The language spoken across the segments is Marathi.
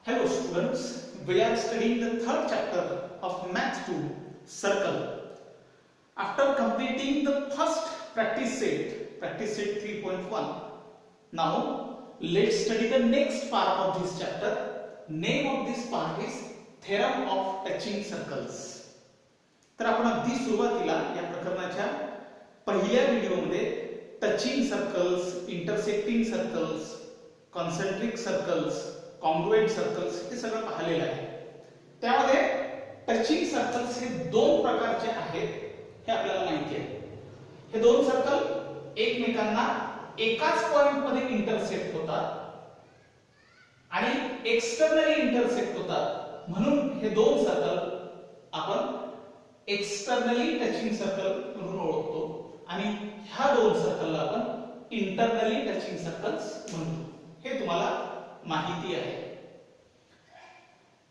Hello students, we are studying the third chapter of Math 2, Circle. After completing the first practice set 3.1, now let's study the next part of this chapter. Name of this part is Theorem of Touching Circles. तर आपण अगदी सुरुवातीला या प्रकरणाच्या पहिल्या व्हिडिओमध्ये touching circles, intersecting circles, concentric circles, congruent circles हे सगळं पाहिलेलं आहे. त्यामध्ये टचिंग सर्कल्स हे दोन प्रकारचे आहेत हे आपल्याला माहिती आहे. हे दोन सर्कल एकमेकांना एकाच पॉइंट मध्ये इंटरसेक्ट होतात आणि एक्सटर्नली इंटरसेक्ट होतात, म्हणून हे दोन सर्कल आपण एक्सटर्नली टचिंग सर्कल म्हणून ओळखतो आणि ह्या दोन सर्कलला आपण इंटरनली टचिंग सर्कल्स म्हणतो. हे तुम्हाला माहिती आहे.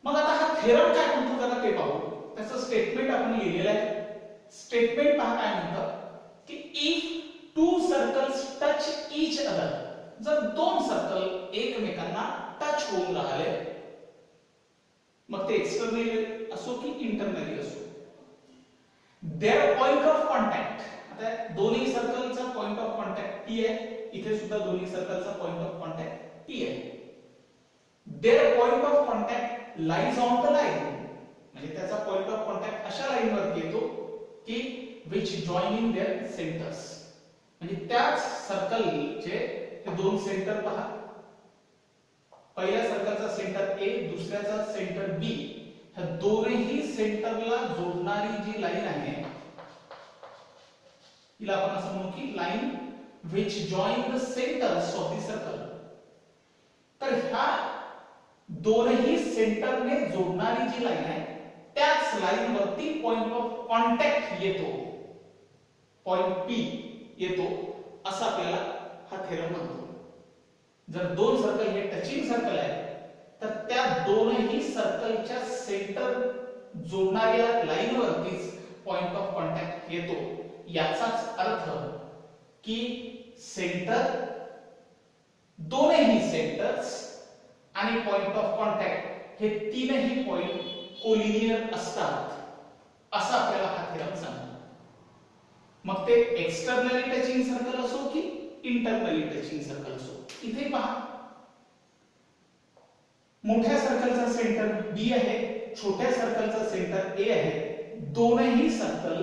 मग आता हा थेरम काय म्हणतो जरा ते पाहू. त्याचं स्टेटमेंट आपण लिहिलेलं आहे. स्टेटमेंट पहा काय म्हणतात की if two circles touch each other, जर दोन सर्कल एकमेकांना टच होऊन राहिले, मग ते एक्सटर्नली असो की इंटरनली असो, देअर पॉइंट ऑफ कॉन्टॅक्ट, आता दोन्ही सर्कलचा पॉइंट ऑफ कॉन्टॅक्ट P आहे, इथे सुद्धा दोन्ही सर्कलचा पॉइंट ऑफ कॉन्टॅक्ट P आहे. Their point of contact lies on the line, म्हणजे त्याचा पॉइंट ऑफ कॉन्टॅक्ट अशा लाईन वरती येतो की विच जॉइनिंग देअर सेंटर्स, म्हणजे त्याच सर्कलचे हे दोन सेंटर पहा. पहिल्या सर्कलचा सेंटर A, दुसऱ्याचा सेंटर B, ह्या दोन्ही सेंटरला जोडणारी जी लाईन आहे हिला आपण असं म्हणू की line which join the centers of the circle. तर ह्या दोन्ही सेंटरने जोडणारी जी लाईन आहे त्याच लाईन वरती पॉइंट ऑफ कॉन्टॅक्ट येतो, पॉइंट P येतो, असं आपल्याला हा थेरम म्हणतो. जर दोन सर्कल हे टचिंग सर्कल आहे तर त्या दोन्ही सर्कलच्या सेंटर जोडणाऱ्या लाईन वरतीच पॉइंट ऑफ कॉन्टॅक्ट येतो. याचाच अर्थ की सेंटर, दोन्ही सेंटर्स आणि पॉइंट ऑफ कॉन्टॅक्ट हे तीनही पॉइंट कोलिनियर असतात, असं आपल्याला हा थेरम सांगतो. मग ते एक्सटर्नली टचिंग सर्कल असो की इंटरनली टचिंग सर्कल असो. इथे पहा, मोठ्या सर्कलचा सेंटर B आहे, छोट्या सर्कलचा सेंटर A आहे. दोनही सर्कल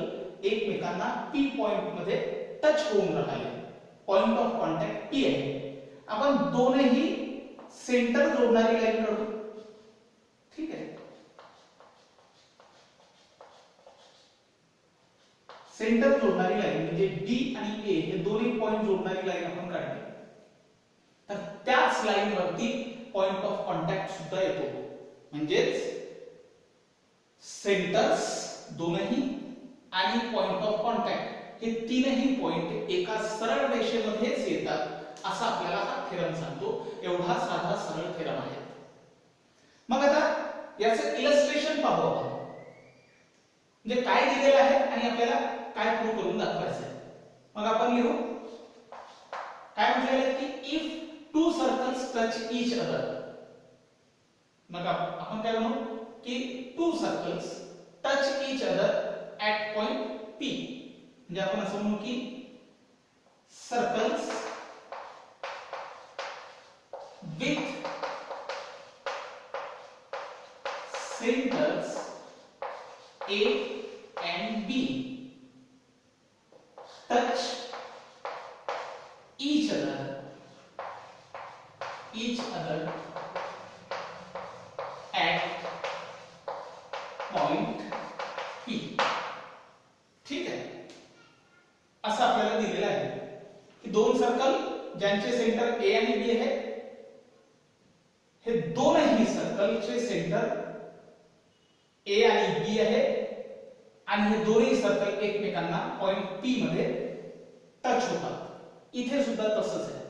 एकमेकांना P पॉइंट मध्ये टच होऊन राहिले, पॉइंट ऑफ कॉन्टॅक्ट P आहे. आपण दोनही सेंटर जोडणारी लाईन काढू. ठीक आहे, सेंटर जोडणारी लाईन म्हणजे D आणि A हे दोन्ही पॉइंट जोडणारी लाईन आपण काढली, तर त्याच लाईन वरती पॉइंट ऑफ कॉन्टॅक्ट सुद्धा येतो. म्हणजेच सेंटर्स दोनही आणि पॉइंट ऑफ कॉन्टॅक्ट हे तीनही पॉइंट एका सरळ रेषेमध्येच येतात, असं आपल्याला हा थेरम सांगतो. एवढा साधा सरळ थेरम आहे. मग आता याचं इलस्ट्रेशन पाहू आपण, म्हणजे काय दिलेलं आहे आणि आपल्याला काय प्रूव्ह करून दाखवायचं आहे. मग आपण लिहू काय म्हटलेलं आहे की if two circles touch each other, मग आपण काय म्हणू की to circles touch each other at point P, म्हणजे आपण असं म्हणू की circles with centres A and B touch each other at point P. ठीक आहे, असं आपल्याला दिलेलं आहे की दोन सर्कल ज्यांचे सेंटर A आणि B आहे, हे दोनही सर्कलचे सेंटर A आणि B आहे आणि हे दोन्ही सर्कल एकमेकांना पॉइंट P मध्ये टच होतात. इथे सुद्धा तसंच आहे,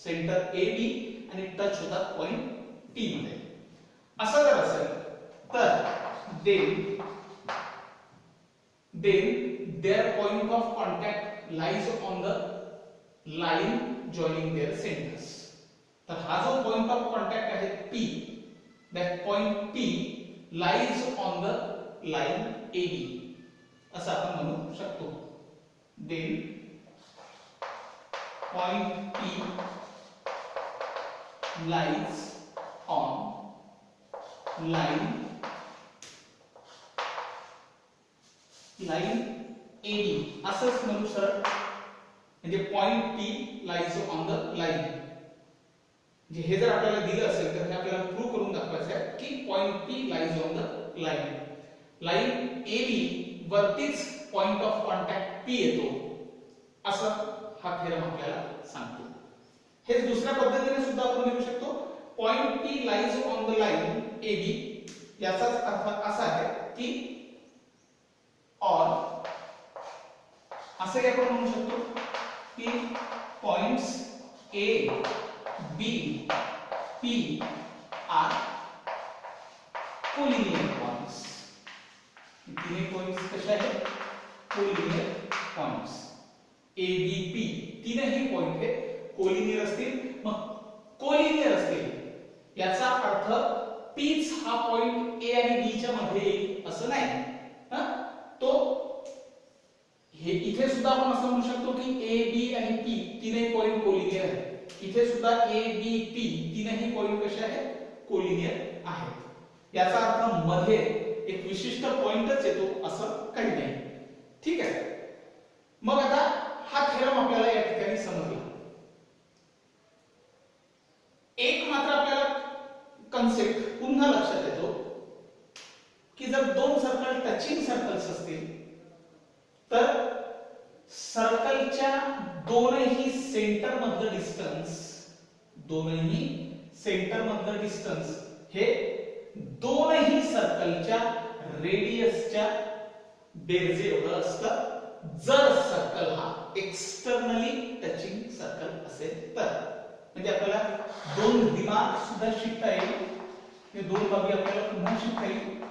सेंटर A B आणि टच होतात पॉइंट P मध्ये. असं जर असेल तर then their point of contact lies on the line joining their centers. तर हा जो पॉइंट ऑफ कॉन्टॅक्ट आहे P, that point P lies on the line AB असं आपण म्हणू शकतो. Then point P lies on line AB असंच म्हणू सर. म्हणजे point P lies on the line. म्हणजे हे जर आपल्याला दिलं असेल तर हे आपल्याला प्रूव्ह करून दाखवायचं आहे की point P lies on the line. Line AB वरतीच पॉइंट ऑफ कॉन्टॅक्ट P येतो असं हा थेरम आपल्याला सांगतो. हे दुसऱ्या पद्धतीने सुद्धा आपण लिहू शकतो. Point P lies on the line AB याचाच अर्थ असा आहे की और असं आपण म्हणू शकतो की points A B P are collinear points. तीनही पॉइंट्स कसे आहेत? Collinear points. A B P तीनही पॉइंट हे कोलिनियर असतील. मग कोलिनियर असतील याचा अर्थ Pच हा पॉइंट A आणि B च्या मध्ये येईल असं नाही. तो हे इथे सुद्धा आपण असं म्हणू शकतो की A B आणि P तीनही पॉइंट कोलिनियर आहेत. इथे सुद्धा A B P तीनही पॉइंट कसे आहेत? कोलिनियर आहेत. याचा अर्थ मध्ये एक विशिष्ट पॉइंटच येतो असं काही नाही. ठीक आहे. मग आता हा थेरम आपल्याला या ठिकाणी समजला. एक मात्र आपल्याला कन्सेप्ट पुन्हा लक्षात येतो की जर दोन सर्कल टचिंग सर्कल्स असतील तर सर्कलच्या दोनही सेंटर मधलं डिस्टन्स हे दोनही सर्कलच्या रेडियसच्या बेरजे एवढं असतं जर सर्कल हा एक्सटर्नली टचिंग सर्कल असेल तर. म्हणजे आपल्याला दोन रिमार्क सुद्धा शिकता येईल. हे दोन बाबी आपल्याला पुन्हा शिकता येईल.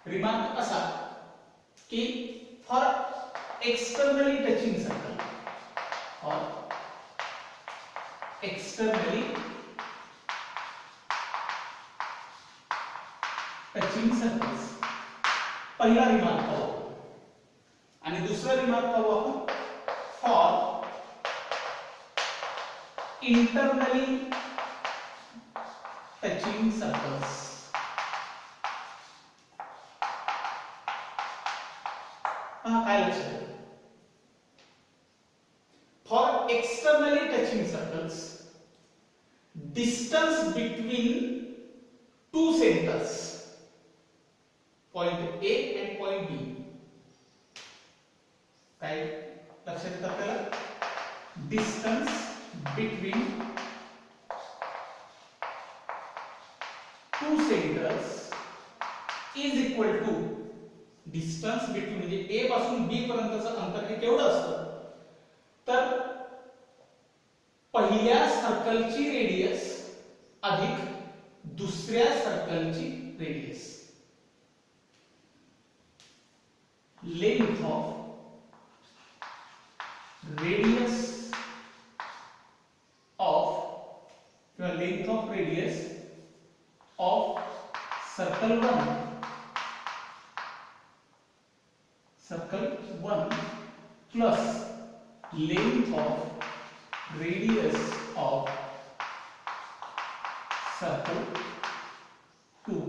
रिमार्क असा की for externally touching circle touching circles पहिला रिमार्क पाहू आणि दुसरा रिमार्क पाहू आपण फॉर इंटरनली टचिंग सर्कल्स. काय लक्षात? For externally touching circles distance between two centers point A and point B काय लक्षात येतं आपल्याला? distance between two centers is equal to distance between म्हणजे A पासून B पर्यंतचं अंतर हे केवढं असतं तर पहिल्या सर्कलची रेडियस अधिक दुसऱ्या सर्कलची radius. Length of radius of किंवा length of radius of circle 1 plus length of radius of circle 2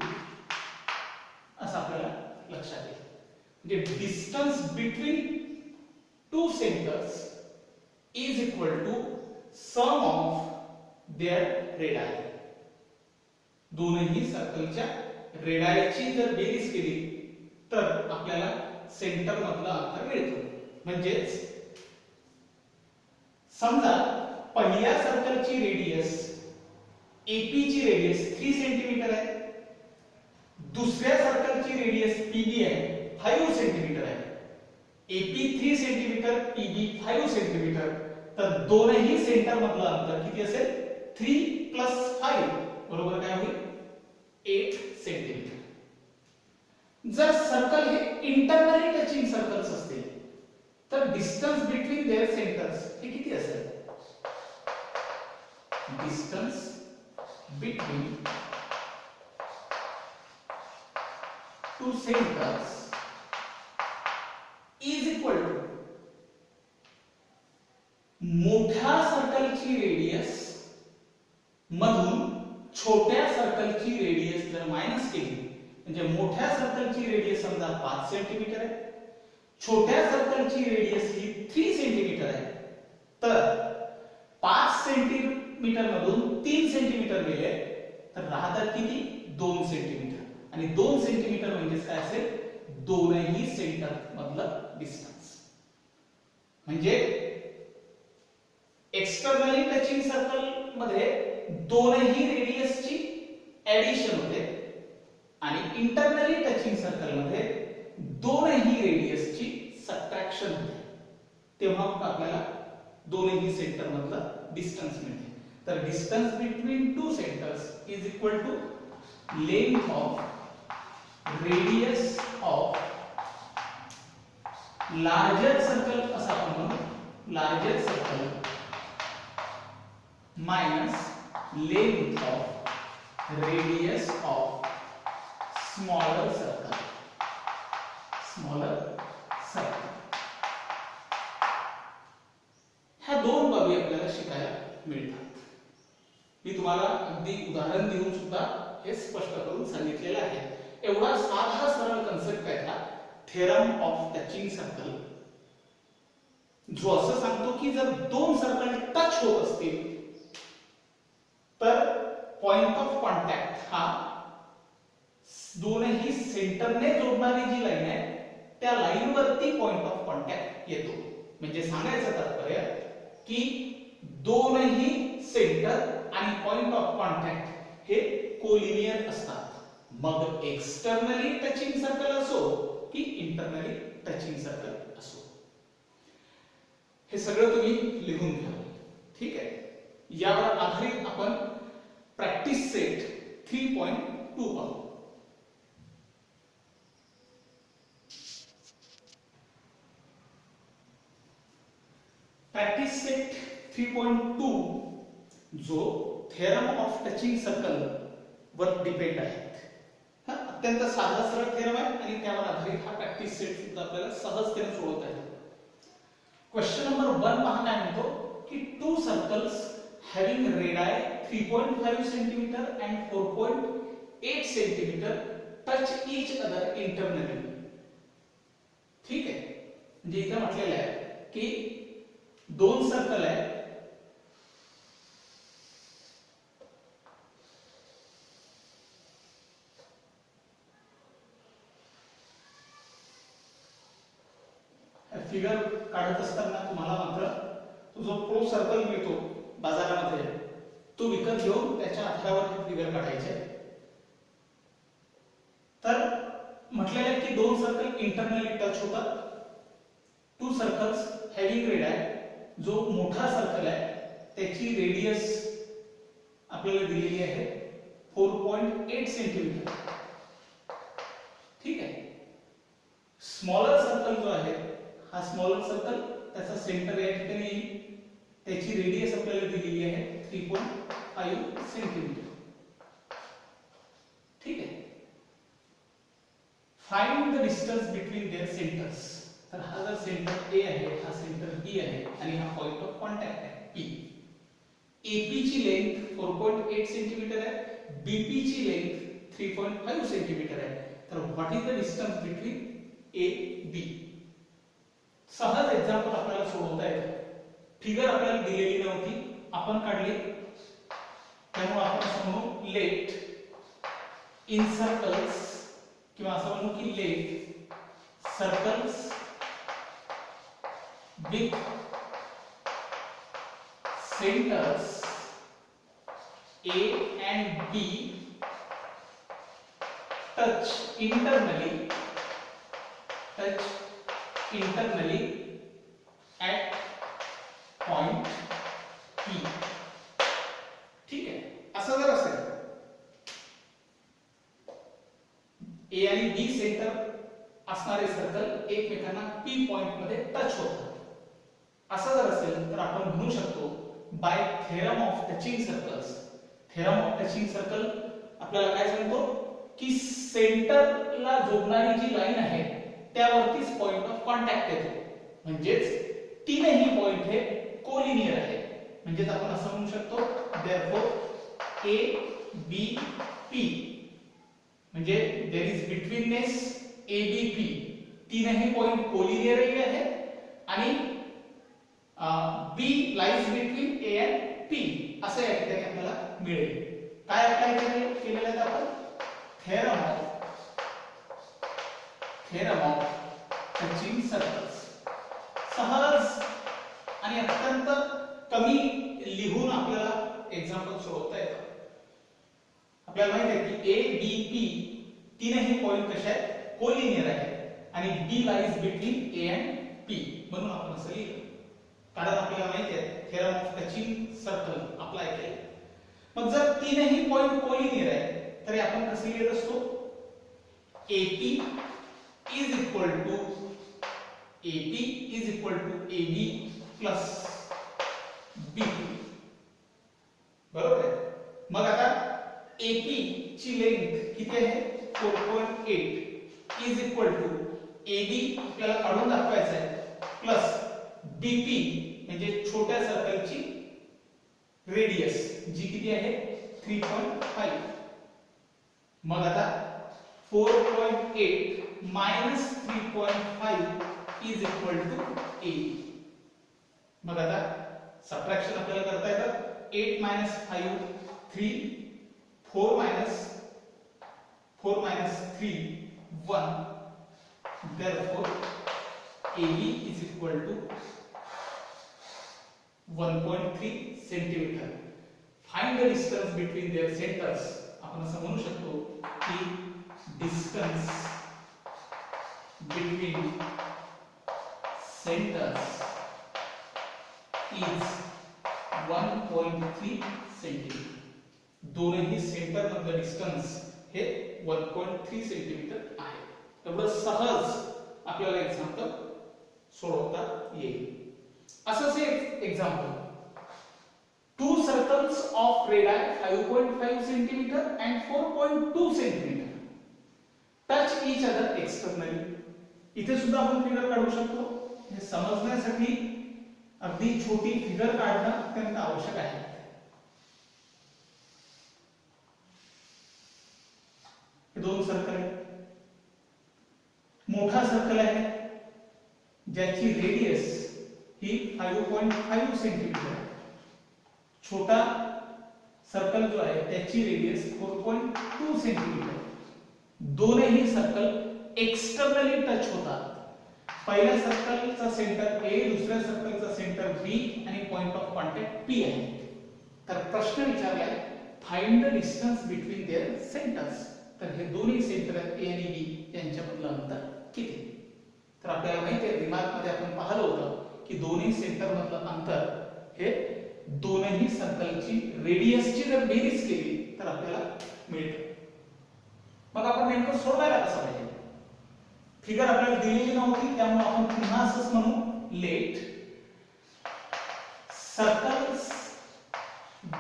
असं आपल्याला लक्षात येईल. म्हणजे distance between two centres is equal to sum of their radii. दोन्ही सर्कलच्या रेडायची जर बेरीज केली तर आपल्याला सेंटर मधला अंतर मिळतो. म्हणजेच समजा पहिल्या सर्कलची रेडियस AP ची रेडियस 3 सेंटीमीटर आहे. दुसऱ्या सर्कलची रेडियस PB आहे 5 सेंटीमीटर आहे. AP 3 सेंटीमीटर PB 5 सेंटीमीटर तर दोनही सेंटर मधलं अंतर किती असेल? 3 + 5 बरोबर काय होईल? 8 सेंटीमीटर. जर सर्कल हे इंटरनली टचिंग सर्कल्स असतील तर डिस्टन्स बिटवीन देअर सेंटर्स हे किती असेल? Distance between two centres is equal to मोठ्या सर्कलची रेडियस मधून छोट्या सर्कलची रेडियस जर मायनस केली, म्हणजे मोठ्या सर्कलची रेडियस समजा 5 सेंटीमीटर आहे, छोट्या सर्कलची रेडियस ही 3 सेंटीमीटर आहे, तर 5 सेंटीमीटर मधून 3 सेंटीमीटर गेले तर राहतात किती 2 सेंटीमीटर, आणि 2 सेंटीमीटर म्हणजे काय असेल दोनही सेंटर मधलं डिस्टन्स. म्हणजे एक्सटर्नली टचिंग सर्कल मध्ये दोनही रेडियसची ऍडिशन होते आणि इंटरनली टचिंग सर्कल मध्ये दोनही रेडियसची सबट्रॅक्शन होते, तेव्हा आपल्याला दोनही सेंटर मधलं डिस्टन्स मिळते. तर distance between two centres is equal to length of radius of larger circle, असा आपण म्हणू larger circle minus length of radius of smaller circle. ह्या दोन बाबी आपल्याला शिकायला मिळतात. मी तुम्हाला अगदी उदाहरण देऊन सुद्धा हे स्पष्ट करून सांगितलेलं आहे. एवढा साधा सरळ कन्सेप्ट आहे हा थेरम ऑफ टचिंग सर्कल, जो असं सांगतो की जर दोन सर्कल टच होत असतील तर पॉइंट ऑफ कॉन्टॅक्ट हा दोनही सेंटरने जोडणारी जी लाईन आहे त्या लाईन वरती पॉइंट ऑफ कॉन्टॅक्ट येतो. म्हणजे सांगायचं तात्पर्य की दोनही सेंटर आणि पॉइंट ऑफ कॉन्टॅक्ट हे कोलिनियर असतात, मग एक्सटर्नली टचिंग सर्कल असो की इंटरनली टचिंग सर्कल असो. हे सगळं तुम्ही लिहून घ्या. ठीक आहे. यावर आधारित आपण प्रॅक्टिस सेट 3.2 पाहू. प्रॅक्टिस सेट 3.2 जो थेरम ऑफ टचिंग सर्कल वर डिपेंड आहे. हा अत्यंत साधा सरळ थेरम आहे आणि त्यावर आधारित हा प्रॅक्टिस सेट सुद्धा आपल्याला सहजतेने सोडवता येतो. क्वेश्चन नंबर 1 पहा काय म्हणतो की to circles having radii 3.5 cm and 4.8 cm touch each other internally. ठीक आहे. म्हणजे इथे म्हटलेलं आहे की दोन सर्कल आहे, फिगर काढत असताना तुम्हाला मात्र तो जो प्रो सर्कल मिळतो बाजारामध्ये तो विकत घेऊन त्याच्या आधारावर हे फिगर काढायचे. तर म्हटलेलं आहे की दोन सर्कल इंटरनली टच होतात. टू सर्कल्स हॅविंग रेडियस, जो मोठा सर्कल आहे त्याची रेडियस आपल्याला दिलेली आहे 4.8 सेंटीमीटर. ठीक आहे. स्मॉलर सर्कल जो आहे हा स्मॉलर सर्कल त्याचा सेंटर या ठिकाणी येईल, त्याची रेडियस आपल्याला दिलेली आहे 3.5 सेंटीमीटर. ठीक आहे. Find the distance between their centres. तर हा जर सेंटर ए आहे, हा सेंटर बी आहे आणि हा पॉइंट ऑफ कॉन्टॅक्ट आहे पी. एपी ची लेंथ 4.8 सेंटीमीटर आहे, बीपी ची लेंथ 3.5 सेंटीमीटर आहे. तर what is the distance between A B. सहज एक्झाम्पल आपल्याला सोडवता येतं. फिगर आपल्याला दिलेली नव्हती, आपण काढली, त्यामुळे आपण असं म्हणू लेट इन सर्कल्स, किंवा असं म्हणू की let circles with centres A and B touch internally at point P. ठीक आहे. असं जर असेल ए आणि बी सेंटर असणारे सर्कल एकमेकांना पी पॉइंट मध्ये टच होतात, असं जर असेल तर आपण म्हणू शकतो by theorem of touching circles. Theorem of touching circle आपल्याला काय सांगतो की सेंटरला जोडणारी जी लाईन आहे त्यावरतीच पॉइंट ऑफ कॉन्टॅक्ट येतो, म्हणजेच तीनही पॉइंट हे कोलिनियर आहे. म्हणजेच आपण असं म्हणू शकतो देअरफॉर ए बी पी म्हणजे there is betweenness A B P, तीनही पॉइंट कोलिनियर आहे आणि B lies between A and P असं या ठिकाणी आपल्याला मिळेल. काय अप्लाय केलेलं आहे आपण थेरम ऑफ टचिंग सर्कल्स. सहज आणि अत्यंत कमी लिहून आपल्याला एक्झाम्पल सोडवता येतं. आपल्याला माहिती आहे की ए बी पी तीनही पॉइंट कसे आहेत कोलिनियर आहेत आणि B lies between A and P म्हणून आपण असं लिहिलं, कारण आपल्याला माहिती आहे theorem of touching circle apply केले. मग जर तीनही पॉइंट कोलिनियर आहे तर आपण कसं लिहित असतो AP is equal to AB plus B, बरोबर आहे. मग आता AP ची लेंथ किती आहे 4.8 is equal to AB आपल्याला काढून दाखवायचं आहे प्लस BP म्हणजे छोट्या सर्कलची रेडियस जी किती आहे 3.5. मग आता 4.8 minus 3.5 is equal to 8. मग आता सबट्रॅक्शन आपल्याला करता येतं. 8 minus 5 3, 4 minus 3 1. Therefore AB is equal to 1.3 centimeter. Find the distance between their centers. आपण असं म्हणू शकतो की distance between centers is 1.3 centimeter. दोन्ही सेंटर मधलं डिस्टन्स हे 1.3 सेंटीमीटर आहे. एवढं सहज आपल्याला एक्झाम्पल सोडवता येईल. असंच एक example, two circles of radii 5.5 centimeter and 4.2 centimeter touch each other externally. इथे सुद्धा आपण फिगर काढू शकतो. हे समजण्यासाठी अगदी छोटी फिगर काढणं अत्यंत आवश्यक आहे. हे दोन सर्कल आहेत. मोठा सर्कल आहे ज्याची रेडियस ही 5.5 सेंटीमीटर आहे. छोटा सर्कल जो आहे त्याची रेडियस 4.2 सेंटीमीटर. दोनही सर्कल एक्सटर्नली टच होतात. पहिल्या सर्कलचा सेंटर ए, दुसऱ्या सर्कलचा सेंटर बी आणि पॉइंट ऑफ कॉन्टॅक्ट पी आहे. तर प्रश्न विचारलाय find the distance between their centres. तर हे दोन्ही सेंटर आहेत ए आणि बी यांच्यामधलं अंतर किती. तर आपल्याला माहिती आहे रिमार्क मध्ये आपण पाहिलं होतं की दोन्ही सेंटर मधलं अंतर हे दोनही सर्कलची रेडियसची जर बेरीज केली तर आपल्याला मिळतं. मग आपण नेमकं सोडवायला कसं पाहिजे. फिगर आपल्याला दिलेली नव्हती त्यामुळे आपण पुन्हा असंच म्हणू let circles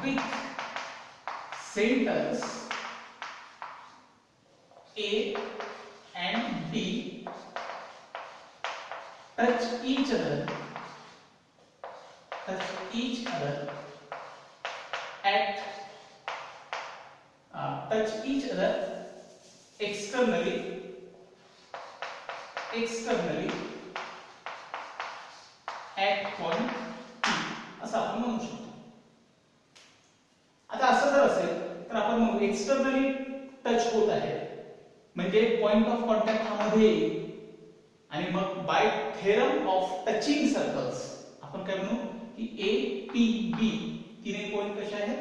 with centres A and B touch each other externally at point P असं आपण म्हणू शकतो. आता असं जर असेल तर आपण म्हणू एक्सटर्नली टच होत आहे म्हणजे पॉइंट ऑफ कॉन्टॅक्ट हा मध्ये येईल आणि मग by theorem of touching circles आपण काय म्हणू की ए पी बी तीनही पॉइंट कसे आहेत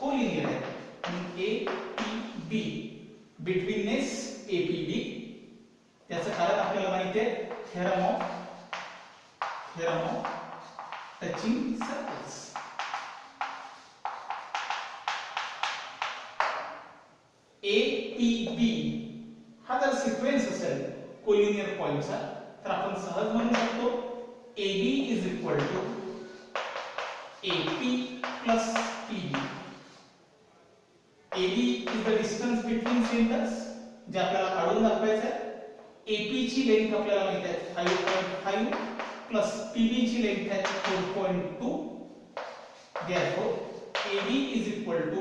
कोलिनियर आहेत आणि A P B betweenness A P B. त्याचं कारण आपल्याला माहिती आहे theorem of touching circles. A P B हा जर सिक्वेन्स असेल कोलिनियर पॉइंटचा तर आपण सहज म्हणू शकतो AB is equal to AP plus PB. AB is the distance between centers जे आपल्याला काढून दाखवायचं आहे. AP ची लेंथ आपल्याला माहित आहे 5.5 प्लस PB ची लेंथ आहे 4.2. therefore AB is equal to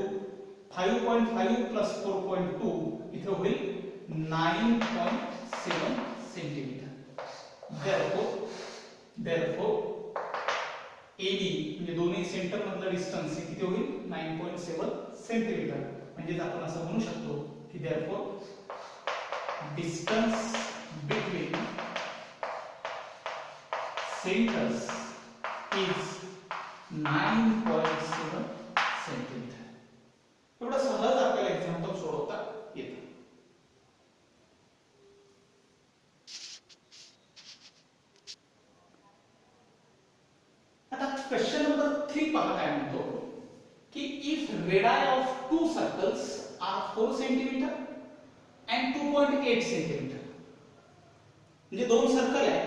5.5 plus 4.2 इथे होईल 9.7 सेंटीमीटर. therefore AB म्हणजे दोन्ही सेंटर मधलं डिस्टन्स किती होईल 9.7 सेंटीमीटर. म्हणजे आपण असं म्हणू शकतो की therefore distance between centers is 9.7 centimetre. एवढं सहज आपल्याला एक्झाम्पल सोडवता येतं. आता क्वेश्चन नंबर 3 पहा काय म्हणतो की if radii of two circles are 4 centimetre and 2.8 centimetre. म्हणजे दोन सर्कल आहे.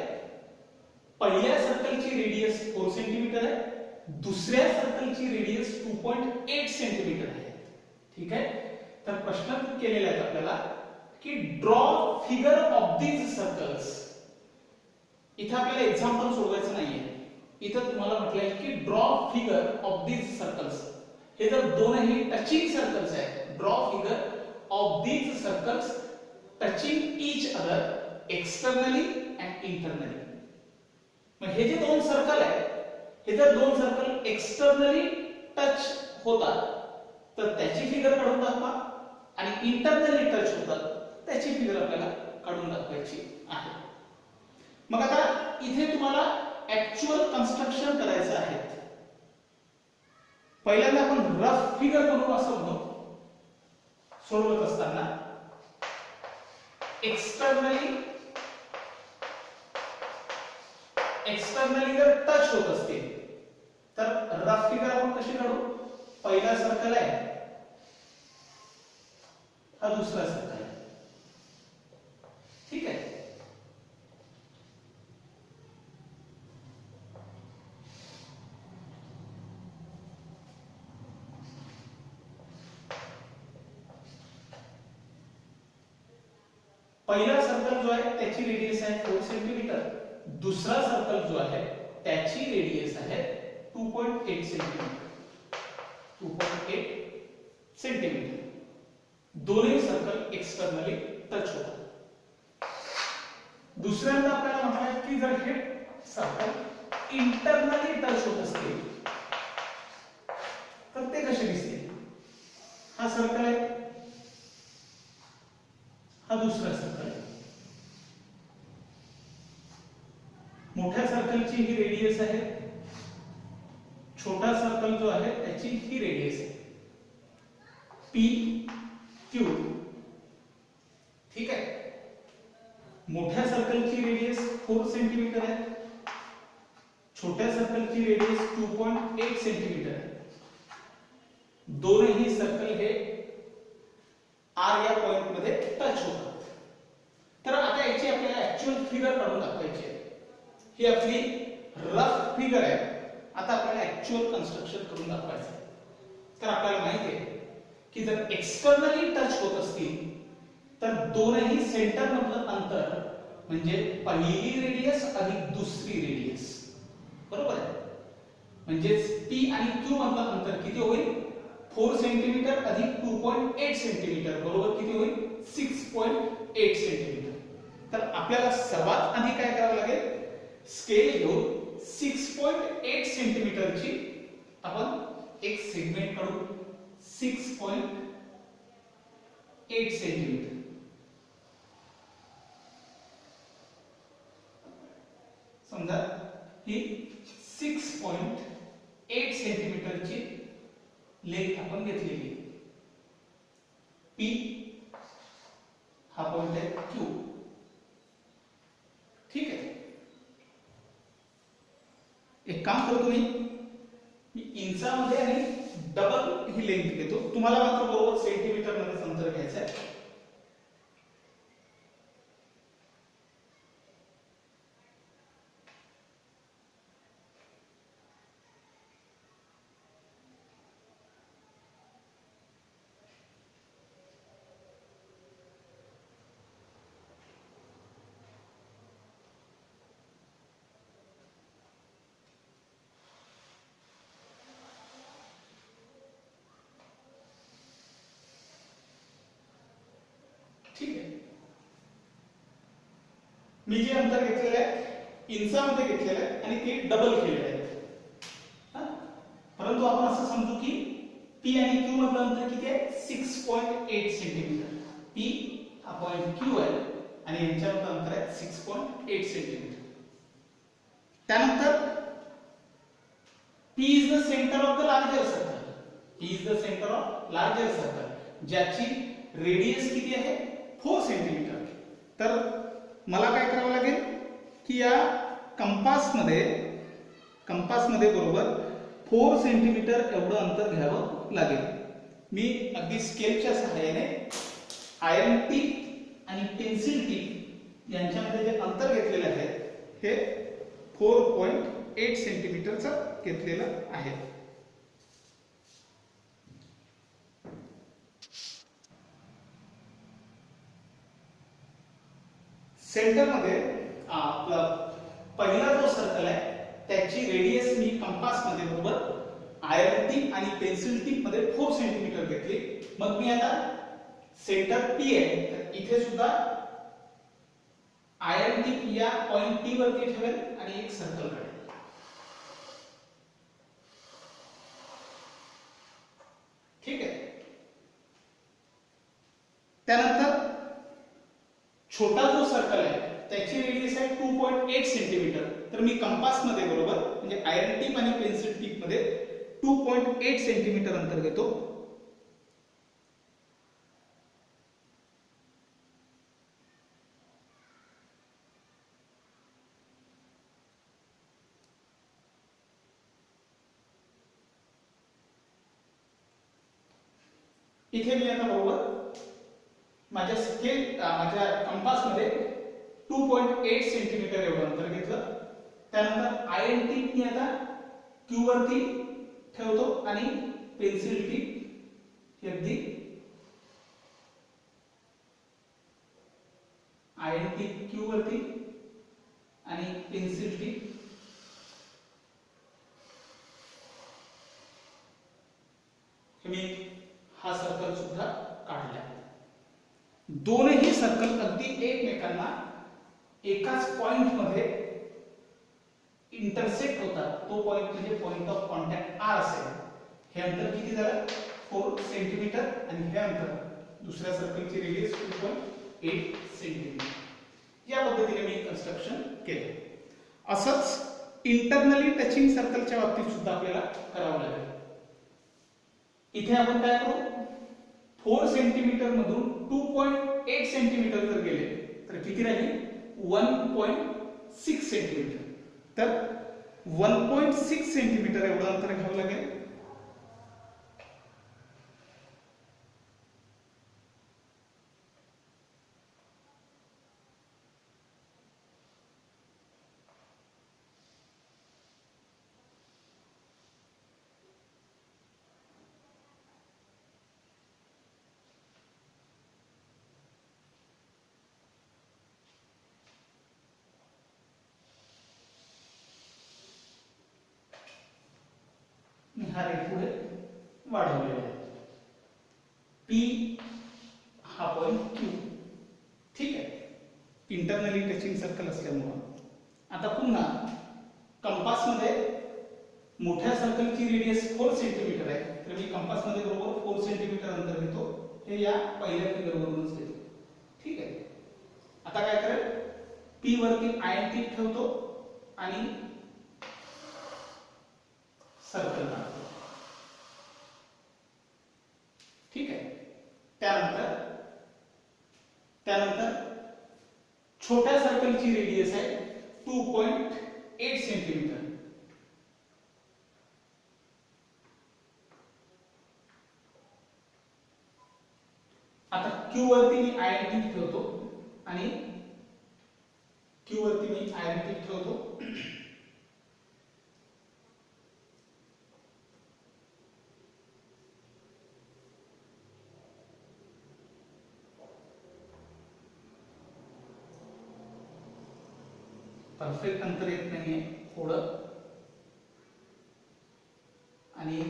पहिल्या सर्कलची रेडियस 4 सेंटीमीटर आहे, दुसऱ्या सर्कलची रेडियस 2.8 सेंटीमीटर आहे. ठीक आहे. तर प्रश्न केलेला आहे आपल्याला की draw figure of these circles. इथे आपल्याला एक्झाम्पल सोडवायचं नाहीये. इथे तुम्हाला म्हटलंय की draw figure of these circles. हे जर दोनही टचिंग सर्कल्स आहेत, draw figure of these circles touching each other externally and internally. मग हे जे दोन सर्कल आहे, हे जर दोन सर्कल एक्सटर्नली टच होतात तर त्याची फिगर काढून दाखवा, आणि इंटरनली टच होतात त्याची फिगर आपल्याला काढून दाखवायची आहे. मग आता इथे तुम्हाला ऍक्च्युअल कन्स्ट्रक्शन करायचं आहे. पहिल्यांदा आपण रफ फिगर बनवू असं म्हणतो. सोडवत असताना एक्सटर्नली जर टच होत असतील तर रफ फिगर आपण कशी काढू. पहिला सर्कल आहे, हा दुसरा सर्कल आहे. ठीक आहे. पहिला सर्कल जो आहे त्याची रेडियस आहे 4 सेंटीमीटर. दुसरा सर्कल जो आहे त्याची रेडियस आहे 2.8 सेंटीमीटर. 2.8 सेंटीमीटर. दोन्ही सर्कल एक्सटर्नली टच होतात. दुसऱ्यांदा आपल्याला म्हणाले की जर हे सर्कल इंटरनली टच होत असतील तर ते कसे दिसतील. हा सर्कल आहे, हा दुसरा सर्कल आहे. मोठ्या सर्कलची ही रेडियस आहे, छोटा सर्कल जो आहे त्याची ही रेडियस आहे पी क्यू. ठीक आहे. मोठ्या सर्कलची रेडियस 4 सेंटीमीटर आहे, छोट्या सर्कलची रेडियस 2.8 सेंटीमीटर आहे. दोन्ही सर्कल हे आर या पॉइंट मध्ये टच होतात. तर आता याची आपल्याला ऍक्च्युअल फिगर काढून दाखवायची आहे. ही आपली रफ फिगर आहे. आता आपल्याला ऍक्च्युअल कन्स्ट्रक्शन करून दाखवायचं आहे. तर आपल्याला माहिती आहे की जर एक्सटर्नली टच होत असतील तर दोनही सेंटर मधलं अंतर म्हणजे पहिली रेडियस अधिक दुसरी रेडियस, बरोबर आहे. म्हणजे पी आणि क्यू मधलं अंतर किती होईल 4 सेंटीमीटर अधिक 2.8 सेंटीमीटर बरोबर किती होईल 6.8 सेंटीमीटर. तर आपल्याला सर्वात आधी काय करावं लागेल, स्केल घेऊन 6.8 सेंटीमीटरची आपण एक सेगमेंट काढू. 6.8 सेंटीमीटर. समजा ही 6.8 सेंटीमीटरची लेंथ आपण घेतलेली आहे. पी हा पॉइंट आहे क्यू. ठीक आहे. एक काम करतो मी इंचामध्ये आणि डबल ही लेंथ घेतो. तुम्हाला मात्र बरोबर सेंटीमीटर मध्ये अंतर घ्यायचं आहे. ठीक आहे. मी जे अंतर घेतलेले आहे इंचामध्ये घेतलेले आहे आणि ते डबल केलेले आहे. परंतु आपण असं समजू की P आणि Q मधलं अंतर किती आहे 6.8 सेंटीमीटर. P हा पॉइंट Q आहे आणि यांच्यामधलं अंतर आहे 6.8 सेंटीमीटर. त्यानंतर P is the center of the larger circle. P is the center of larger circle. ज्याची रेडियस किती आहे 4 सेंटीमीटर. तर मला काय करावं लागेल की या कंपासमध्ये बरोबर 4 सेंटीमीटर एवढं अंतर घ्यावं लागेल. मी अगदी स्केलच्या सहाय्याने आयर्न टीप आणि पेन्सिल टीप यांच्यामध्ये जे अंतर घेतलेले आहे हे 4.8 सेंटीमीटरचं घेतलेलं आहे. सेंटरमध्ये आपला पहिला जो सर्कल आहे त्याची रेडियस मी कंपास मध्ये बरोबर आयर्न टिप आणि पेन्सिल टिप मध्ये 4 सेंटीमीटर घेतली. मग मी आता सेंटर P आहे तर इथे सुद्धा आयर्न टिप या पॉइंट P वरती ठेवेल आणि एक सर्कल काढेल. ठीक आहे. त्यानंतर छोटा जो सर्कल आहे त्याची रेडियस आहे 2.8 सेंटीमीटर. तर मी कंपास मध्ये बरोबर म्हणजे आयर्न टिप आणि पेन्सिल टिप मध्ये 2.8 सेंटीमीटर अंतर घेतो. इथे मी आता बरोबर माझ्या कंपास मध्ये 2.8 सेंटीमीटर एवढं अंतर घेतलं. त्यानंतर आयर्न टिप मी आता Q वरती ठेवतो आणि पेन्सिल टिप अगदी आयर्न टिप Q वरती आणि पेन्सिल टिप मी हा सर्कल सुद्धा काढला. दोनही सर्कल अगदी एकमेकांना एकाच पॉइंट मध्ये इंटरसेक्ट होतात. तो पॉइंट म्हणजे पॉइंट ऑफ कॉन्टॅक्ट R असेल. हे अंतर किती झालं 4 सेंटीमीटर आणि हे अंतर दुसऱ्या सर्कलची रेडियस 2.8 सेंटीमीटर. या पद्धतीने मी कन्स्ट्रक्शन केले. असंच इंटरनली टचिंग सर्कलच्या बाबतीत सुद्धा आपल्याला करावं लागेल. इथे आपण काय करू 4 सेंटीमीटर मधून 2.8 सेंटीमीटर जर गेले तर किती राहील 1.6 सेंटीमीटर. तर 1.6 सेंटीमीटर एवढं अंतर घ्यावं लागेल. हा रेट पुढे वाढवलेला आहे. P हा पॉइंट Q. ठीक आहे. इंटरनली टचिंग सर्कल असल्यामुळे आता पुन्हा कंपास मध्ये मोठ्या सर्कलची रेडियस 4 सेंटीमीटर आहे. तर मी कंपास मध्ये बरोबर 4 सेंटीमीटर अंतर घेतो. हे या पहिल्या फिगर वरूनच घेतो. ठीक आहे. आता काय करेल P वरती आयर्न टिप ठेवतो आणि सर्कल काढतो. ठीक आहे. त्यानंतर छोट्या सर्कलची रेडियस आहे 2.8 सेंटीमीटर. आता Q वरती मी आयर्न टिप ठेवतो आणि Q वरती मी आयर्न टिप ठेवतो. परफेक्ट अंतर येत नाहीये थोडं आणि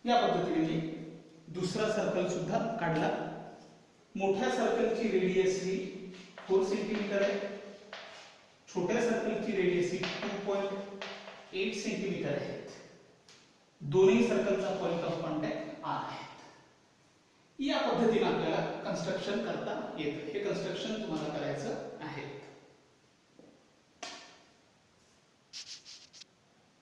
या पद्धतीने मी दुसरा सर्कल सुद्धा काढला. मोठ्या सर्कलची रेडियस ही 4 सेंटीमीटर आहे, छोट्या सर्कलची रेडियस ही 2.8 सेंटीमीटर आहे. दोन्ही सर्कलचा पॉइंट ऑफ कॉन्टॅक्ट आर आहे. या पद्धतीने आपल्याला कन्स्ट्रक्शन करता येतं. हे कन्स्ट्रक्शन तुम्हाला करायचं आहे.